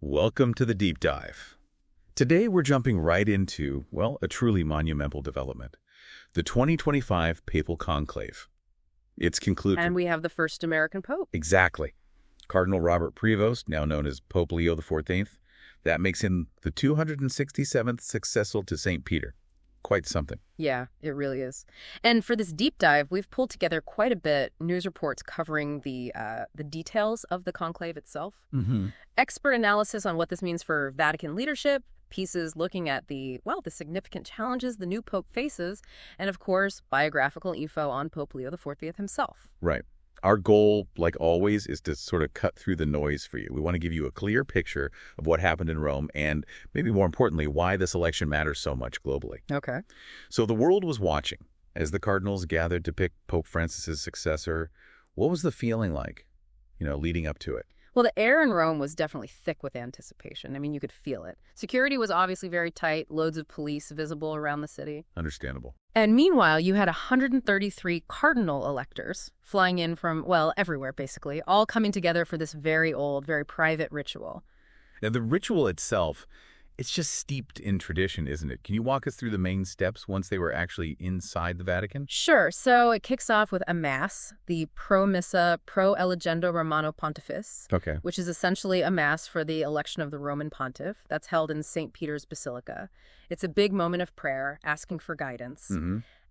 Welcome to the deep dive. Today we're jumping right into, well, a truly monumental development, the 2025 Papal Conclave. It's concluded. And we have the first American Pope. Exactly. Cardinal Robert Prevost, now known as Pope Leo XIV, that makes him the 267th successor to St. Peter. Quite something. Yeah, it really is. And for this deep dive, we've pulled together quite a bit news reports covering the details of the conclave itself, expert analysis on what this means for Vatican leadership, pieces looking at the significant challenges the new pope faces, and of course, biographical info on Pope Leo XIV himself. Right. Our goal, like always, is to sort of cut through the noise for you. We want to give you a clear picture of what happened in Rome and, maybe more importantly, why this election matters so much globally. Okay. So the world was watching as the cardinals gathered to pick Pope Francis's successor. What was the feeling like, leading up to it? Well, the air in Rome was definitely thick with anticipation. I mean, you could feel it. Security was obviously very tight, loads of police visible around the city. Understandable. And meanwhile, you had 133 cardinal electors flying in from, everywhere, basically, all coming together for this very old, very private ritual. Now, the ritual itself, it's just steeped in tradition, isn't it? Can you walk us through the main steps once they were actually inside the Vatican? Sure. So it kicks off with a mass, the Pro Missa Pro Elegendo Romano Pontifice, which is essentially a mass for the election of the Roman pontiff. That's held in St. Peter's Basilica. It's a big moment of prayer, asking for guidance.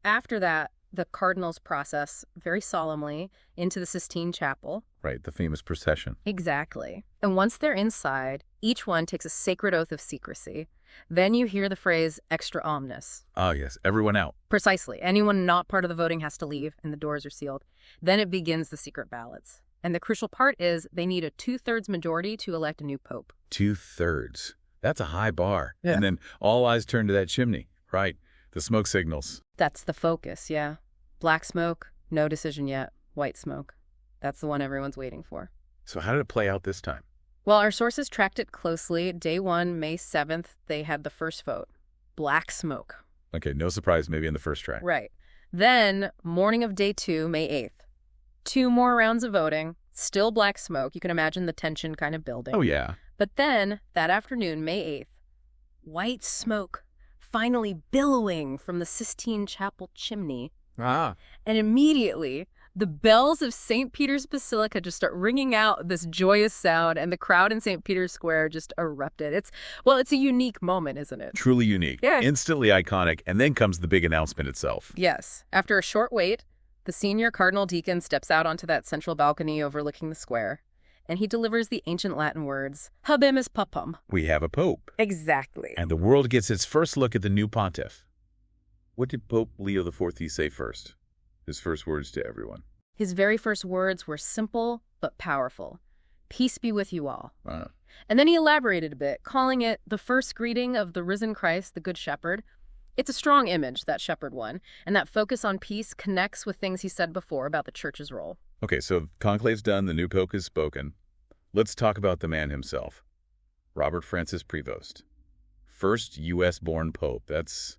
After that, the cardinals process very solemnly into the Sistine Chapel. Right, the famous procession. Exactly. And once they're inside, each one takes a sacred oath of secrecy. Then you hear the phrase extra omnes. Oh, yes. Everyone out. Precisely. Anyone not part of the voting has to leave, and the doors are sealed. Then it begins the secret ballots. And the crucial part is they need a 2/3 majority to elect a new pope. 2/3. That's a high bar. Yeah. And then all eyes turn to that chimney. Right. The smoke signals. That's the focus, yeah. Black smoke, no decision yet. White smoke. That's the one everyone's waiting for. So how did it play out this time? Well, our sources tracked it closely. Day 1, May 7th, they had the first vote. Black smoke. Okay, no surprise maybe in the first track. Right. Then, morning of day 2, May 8th. 2 more rounds of voting. Still black smoke. You can imagine the tension kind of building. Oh, yeah. But then, that afternoon, May 8th, white smoke finally billowing from the Sistine Chapel chimney. Ah. And immediately, the bells of St. Peter's Basilica just start ringing out this joyous sound, and the crowd in St. Peter's Square just erupted. It's a unique moment, isn't it? Truly unique. Yeah. Instantly iconic. And then comes the big announcement itself. Yes. After a short wait, the senior cardinal deacon steps out onto that central balcony overlooking the square, and he delivers the ancient Latin words, Habemus Papam. We have a pope. Exactly. And the world gets its first look at the new pontiff. What did Pope Leo XIV say first? His first words to everyone. His very first words were simple but powerful. Peace be with you all. And then he elaborated a bit, calling it the first greeting of the risen Christ, the Good Shepherd. It's a strong image, that shepherd one, and that focus on peace connects with things he said before about the church's role. Okay, so conclave's done, the new pope has spoken. Let's talk about the man himself, Robert Francis Prevost. First U.S.-born pope. That's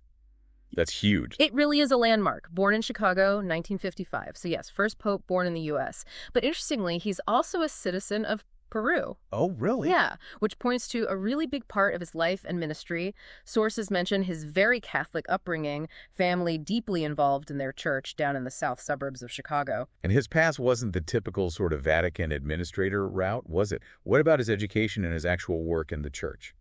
huge. It really is a landmark. Born in Chicago, 1955. So yes, first pope born in the U.S. But interestingly, he's also a citizen of Peru. Oh, really? Yeah, which points to a really big part of his life and ministry. Sources mention his very Catholic upbringing, family deeply involved in their church down in the south suburbs of Chicago. And his past wasn't the typical sort of Vatican administrator route, was it? What about his education and his actual work in the church?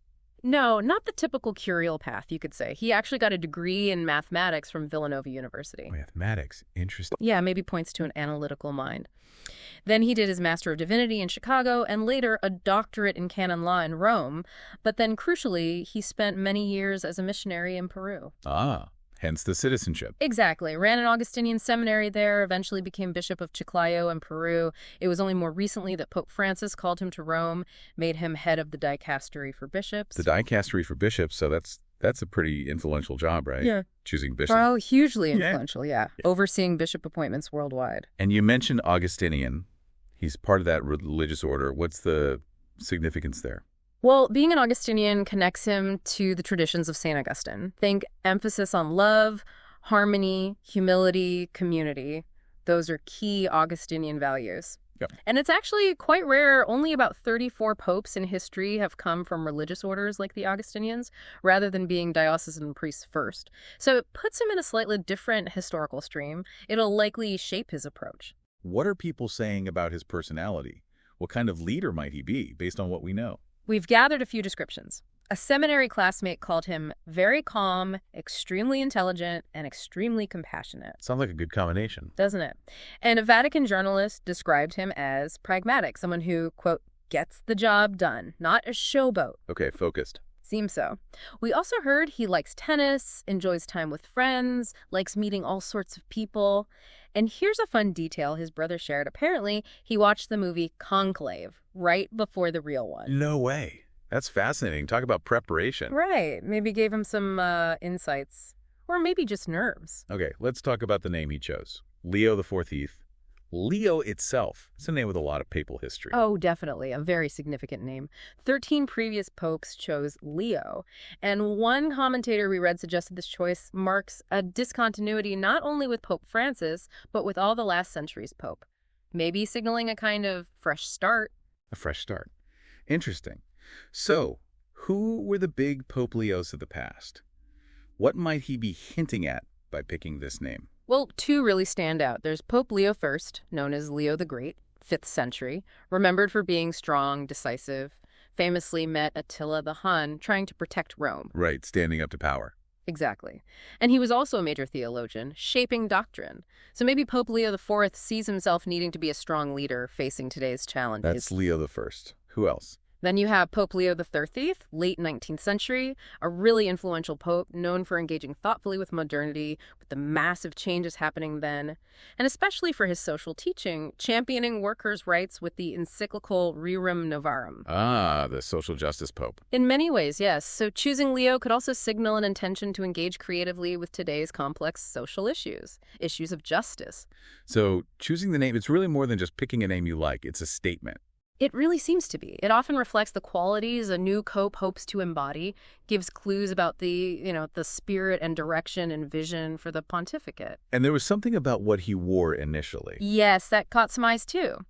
No, not the typical curial path, you could say. He actually got a degree in mathematics from Villanova University. Mathematics. Interesting. Yeah, maybe points to an analytical mind. Then he did his Master of Divinity in Chicago and later a doctorate in canon law in Rome. But then, crucially, he spent many years as a missionary in Peru. Ah, hence the citizenship. Exactly. Ran an Augustinian seminary there, eventually became Bishop of Chiclayo in Peru. It was only more recently that Pope Francis called him to Rome, made him head of the dicastery for bishops. The dicastery for bishops, so that's a pretty influential job, right? Yeah. Choosing bishops. Oh, hugely influential, yeah. Overseeing bishop appointments worldwide. And you mentioned Augustinian. He's part of that religious order. What's the significance there? Well, being an Augustinian connects him to the traditions of St. Augustine. Think emphasis on love, harmony, humility, community. Those are key Augustinian values. Yep. And it's actually quite rare. Only about 34 popes in history have come from religious orders like the Augustinians, rather than being diocesan priests first. So it puts him in a slightly different historical stream. It'll likely shape his approach. What are people saying about his personality? What kind of leader might he be, based on what we know? We've gathered a few descriptions. A seminary classmate called him very calm, extremely intelligent, and extremely compassionate. Sounds like a good combination. Doesn't it? And a Vatican journalist described him as pragmatic, someone who, quote, gets the job done, not a showboat. Okay, focused. Seems so. We also heard he likes tennis, enjoys time with friends, likes meeting all sorts of people. And here's a fun detail his brother shared. Apparently, he watched the movie Conclave right before the real one. No way. That's fascinating. Talk about preparation. Right. Maybe gave him some insights. Or maybe just nerves. Okay, let's talk about the name he chose. Leo XIV. Leo itself. It's a name with a lot of papal history. Oh, definitely. A very significant name. 13 previous popes chose Leo. And one commentator we read suggested this choice marks a discontinuity not only with Pope Francis, but with all the last century's pope. Maybe signaling a kind of fresh start. A fresh start. Interesting. So, who were the big Pope Leos of the past? What might he be hinting at by picking this name? Well, two really stand out. There's Pope Leo I, known as Leo the Great, 5th century, remembered for being strong, decisive, famously met Attila the Hun trying to protect Rome. Right, standing up to power. Exactly. And he was also a major theologian, shaping doctrine. So maybe Pope Leo IV sees himself needing to be a strong leader facing today's challenges. That's Leo I. Who else? Then you have Pope Leo XIII, late 19th century, a really influential pope known for engaging thoughtfully with modernity, with the massive changes happening then, and especially for his social teaching, championing workers' rights with the encyclical Rerum Novarum. Ah, the social justice pope. In many ways, yes. So choosing Leo could also signal an intention to engage creatively with today's complex social issues of justice. So choosing the name, it's really more than just picking a name you like. It's a statement. It really seems to be. It often reflects the qualities a new pope hopes to embody, gives clues about the spirit and direction and vision for the pontificate. And there was something about what he wore initially. Yes, that caught some eyes too.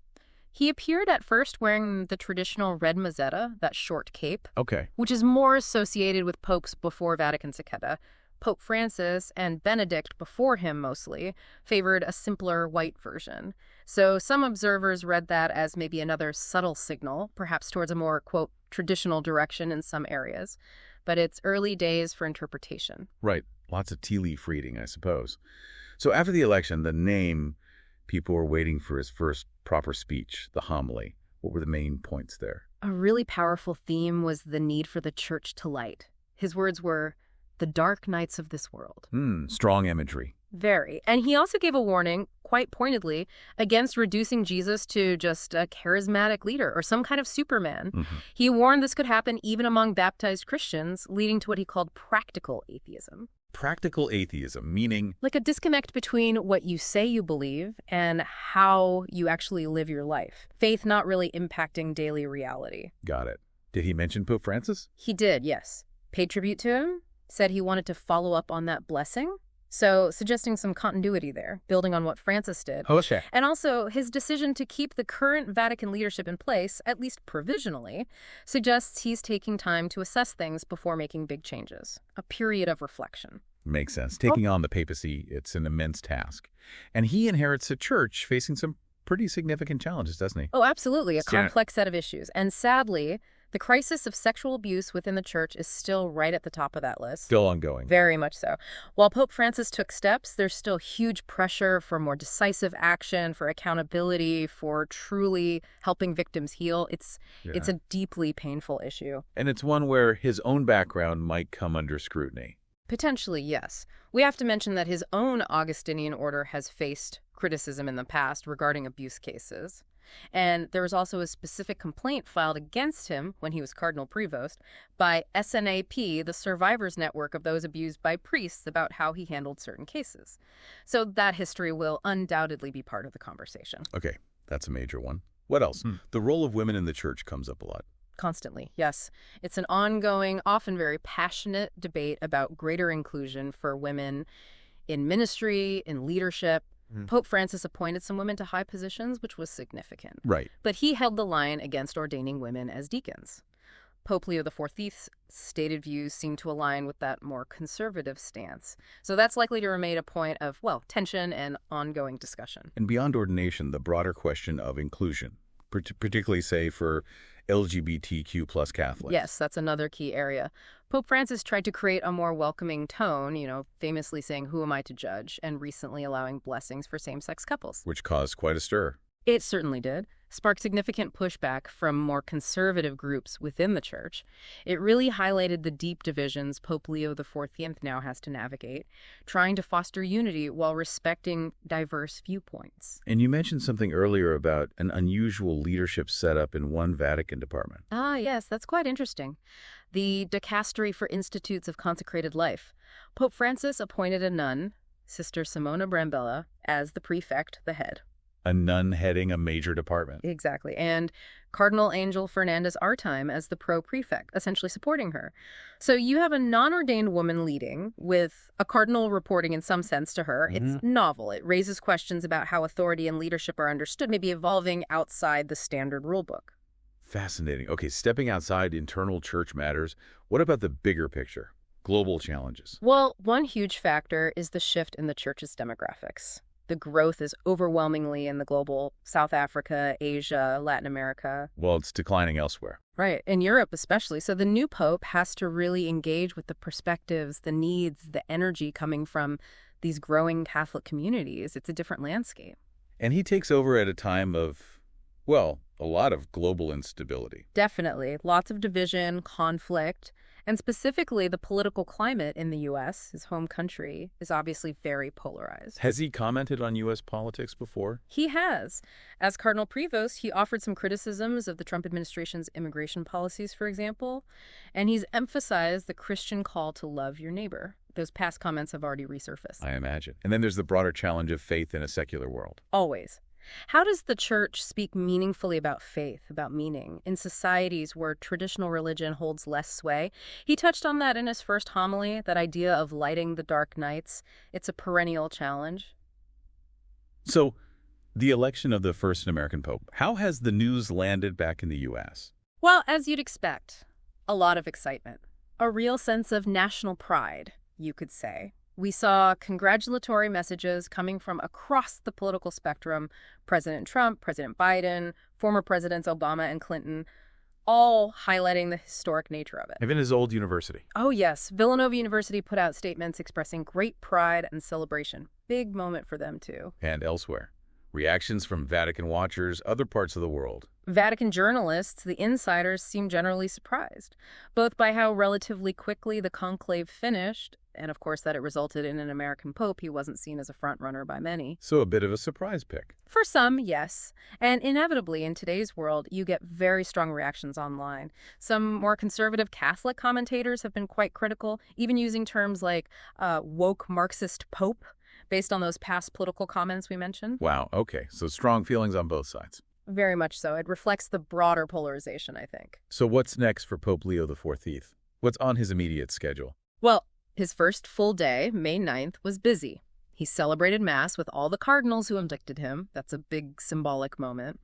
He appeared at first wearing the traditional red mozzetta, that short cape, Okay. which is more associated with popes before Vatican Seceta. Pope Francis and Benedict before him mostly favored a simpler white version. So some observers read that as maybe another subtle signal, perhaps towards a more, quote, traditional direction in some areas. But it's early days for interpretation. Right. Lots of tea leaf reading, I suppose. So after the election, the name, people were waiting for his first proper speech, the homily. What were the main points there? A really powerful theme was the need for the church to light. His words were, the dark nights of this world. Strong imagery. Very. And he also gave a warning, quite pointedly, against reducing Jesus to just a charismatic leader or some kind of Superman. He warned this could happen even among baptized Christians, leading to what he called practical atheism. Practical atheism, meaning? Like a disconnect between what you say you believe and how you actually live your life. Faith not really impacting daily reality. Got it. Did he mention Pope Francis? He did, yes. Paid tribute to him, said he wanted to follow up on that blessing. So suggesting some continuity there, building on what Francis did. Oh, sure. And also his decision to keep the current Vatican leadership in place, at least provisionally, suggests he's taking time to assess things before making big changes. A period of reflection. Makes sense. Taking on the papacy, it's an immense task. And he inherits a church facing some pretty significant challenges, doesn't he? Oh, absolutely. A complex set of issues. And sadly, the crisis of sexual abuse within the church is still right at the top of that list. Still ongoing. Very much so. While Pope Francis took steps, there's still huge pressure for more decisive action, for accountability, for truly helping victims heal. It's a deeply painful issue. And it's one where his own background might come under scrutiny. Potentially, yes. We have to mention that his own Augustinian order has faced criticism in the past regarding abuse cases. And there was also a specific complaint filed against him when he was Cardinal Prevost by SNAP, the survivors network of those abused by priests, about how he handled certain cases. So that history will undoubtedly be part of the conversation. Okay, that's a major one. What else? The role of women in the church comes up a lot. Constantly, yes. It's an ongoing, often very passionate debate about greater inclusion for women in ministry, in leadership. Pope Francis appointed some women to high positions, which was significant. Right. But he held the line against ordaining women as deacons. Pope Leo XIV's stated views seem to align with that more conservative stance. So that's likely to remain a point of, well, tension and ongoing discussion. And beyond ordination, the broader question of inclusion, particularly, say, for LGBTQ plus Catholics. Yes, that's another key area. Pope Francis tried to create a more welcoming tone, famously saying, "Who am I to judge?" and recently allowing blessings for same-sex couples. Which caused quite a stir. It certainly did. Sparked significant pushback from more conservative groups within the church. It really highlighted the deep divisions Pope Leo XIV now has to navigate, trying to foster unity while respecting diverse viewpoints. And you mentioned something earlier about an unusual leadership setup in one Vatican department. Ah, yes, that's quite interesting. The Dicastery for Institutes of Consecrated Life. Pope Francis appointed a nun, Sister Simona Brambilla, as the prefect, the head. A nun heading a major department. Exactly. And Cardinal Angel Fernandez Artime as the pro-prefect, essentially supporting her. So you have a non-ordained woman leading, with a cardinal reporting in some sense to her. It's novel. It raises questions about how authority and leadership are understood, maybe evolving outside the standard rulebook. Fascinating. Okay, stepping outside internal church matters, what about the bigger picture? Global challenges. Well, one huge factor is the shift in the church's demographics. The growth is overwhelmingly in the global South Africa, Asia, Latin America. Well, it's declining elsewhere. Right, in Europe especially. So the new pope has to really engage with the perspectives, the needs, the energy coming from these growing Catholic communities. It's a different landscape. And he takes over at a time of, well, a lot of global instability. Definitely. Lots of division, conflict. And specifically, the political climate in the U.S., his home country, is obviously very polarized. Has he commented on U.S. politics before? He has. As Cardinal Prevost, he offered some criticisms of the Trump administration's immigration policies, for example, and he's emphasized the Christian call to love your neighbor. Those past comments have already resurfaced. I imagine. And then there's the broader challenge of faith in a secular world. Always. How does the church speak meaningfully about faith, about meaning, in societies where traditional religion holds less sway? He touched on that in his first homily, that idea of lighting the dark nights. It's a perennial challenge. So, the election of the first American pope, how has the news landed back in the U.S.? Well, as you'd expect, a lot of excitement. A real sense of national pride, you could say. We saw congratulatory messages coming from across the political spectrum. President Trump, President Biden, former Presidents Obama and Clinton, all highlighting the historic nature of it. Even his old university. Oh, yes. Villanova University put out statements expressing great pride and celebration. Big moment for them, too. And elsewhere. Reactions from Vatican watchers, other parts of the world. Vatican journalists, the insiders, seem generally surprised, both by how relatively quickly the conclave finished, and of course that it resulted in an American pope. He wasn't seen as a front-runner by many. So a bit of a surprise pick. For some, yes. And inevitably, in today's world, you get very strong reactions online. Some more conservative Catholic commentators have been quite critical, even using terms like woke Marxist pope, based on those past political comments we mentioned. Wow, okay. So strong feelings on both sides. Very much so. It reflects the broader polarization, I think. So what's next for Pope Leo XIV? What's on his immediate schedule? Well, his first full day, May 9th, was busy. He celebrated Mass with all the cardinals who inducted him. That's a big symbolic moment.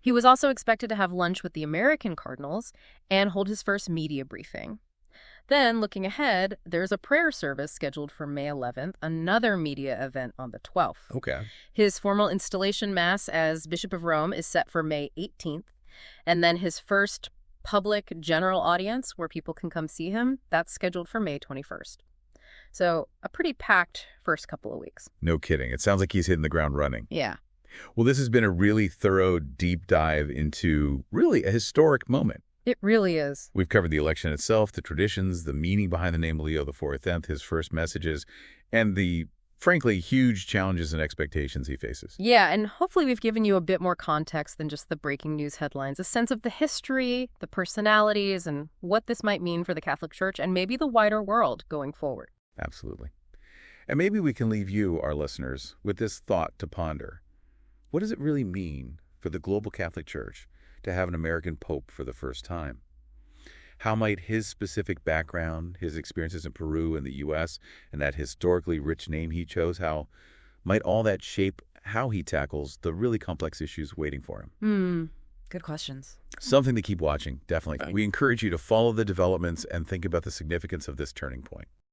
He was also expected to have lunch with the American cardinals and hold his first media briefing. Then, looking ahead, there's a prayer service scheduled for May 11th, another media event on the 12th. Okay. His formal installation Mass as Bishop of Rome is set for May 18th, and then his first public general audience where people can come see him, that's scheduled for May 21st. So, a pretty packed first couple of weeks. No kidding. It sounds like he's hitting the ground running. Yeah. Well, this has been a really thorough deep dive into really a historic moment. It really is. We've covered the election itself, the traditions, the meaning behind the name Leo XIV, his first messages, and the, frankly, huge challenges and expectations he faces. Yeah, and hopefully we've given you a bit more context than just the breaking news headlines, a sense of the history, the personalities, and what this might mean for the Catholic Church and maybe the wider world going forward. Absolutely. And maybe we can leave you, our listeners, with this thought to ponder. What does it really mean for the global Catholic Church to have an American pope for the first time? How might his specific background, his experiences in Peru and the U.S., and that historically rich name he chose, how Might all that shape how he tackles the really complex issues waiting for him? Good questions. Something to keep watching, definitely. We encourage you to follow the developments and think about the significance of this turning point.